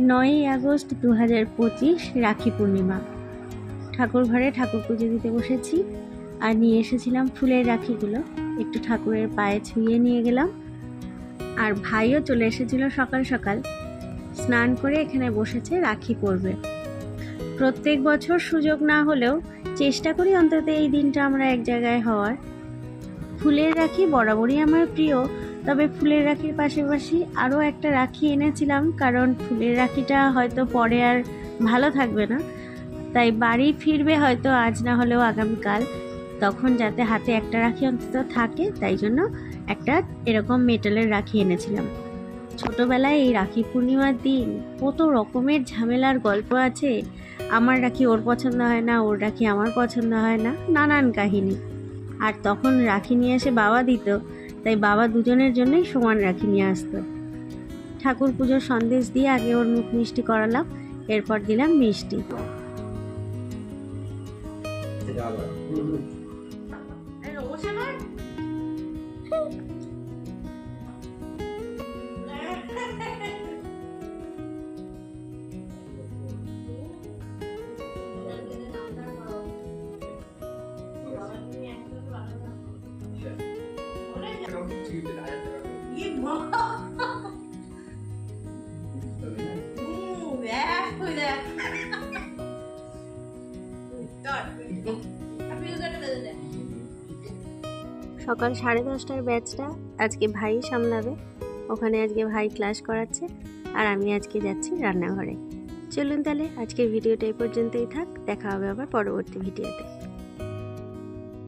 9ই August 2025 Rakhi Purnima. ঠাকুর ঘরে ঠাকুর পুজো দিতে বসেছি আর নিয়ে এসেছিলাম ফুলের রাখিগুলো। একটু ঠাকুরের পায়ে ছুঁয়ে নিয়ে গেলাম। আর ভাইও চলে এসেছিল সকাল সকাল, স্নান করে এখানে বসেছে রাখি পরবে। প্রত্যেক বছর সুযোগ না হলেও চেষ্টা করি অন্তত এই দিনটা আমরা এক জায়গায় হওয়ার। ফুলের রাখি বরাবরই আমার প্রিয়, তবে ফুলের রাখির পাশাপাশি আরও একটা রাখি এনেছিলাম, কারণ ফুলের রাখিটা হয়তো পরে আর ভালো থাকবে না, তাই বাড়ি ফিরবে হয়তো আজ না হলেও আগামীকাল, তখন যাতে হাতে একটা রাখি অন্তত থাকে, তাই জন্য একটা এরকম মেটালের রাখি এনেছিলাম। ছোটোবেলায় এই রাখি পূর্ণিমার দিন কত রকমের ঝামেলার গল্প আছে। আমার রাখি ওর পছন্দ হয় না, ওর রাখি আমার পছন্দ হয় না, নানান কাহিনী। আর তখন রাখি নিয়ে এসে বাবা দিত, তাই বাবা দুজনের জন্যই সমান রাখি নিয়ে আসতো। ঠাকুর পুজোর সন্দেশ দিয়ে আগে ওর মুখ মিষ্টি করালাম, এরপর দিলাম মিষ্টি। সকাল 10:30টার ব্যাচটা আজকে ভাই সামলাবে, ওখানে আজকে ভাই ক্লাস করাচ্ছে, আর আমি আজকে যাচ্ছি রান্নাঘরে। চলুন তাহলে আজকের ভিডিওটা এই পর্যন্তই থাক, দেখা হবে আবার পরবর্তী ভিডিওতে।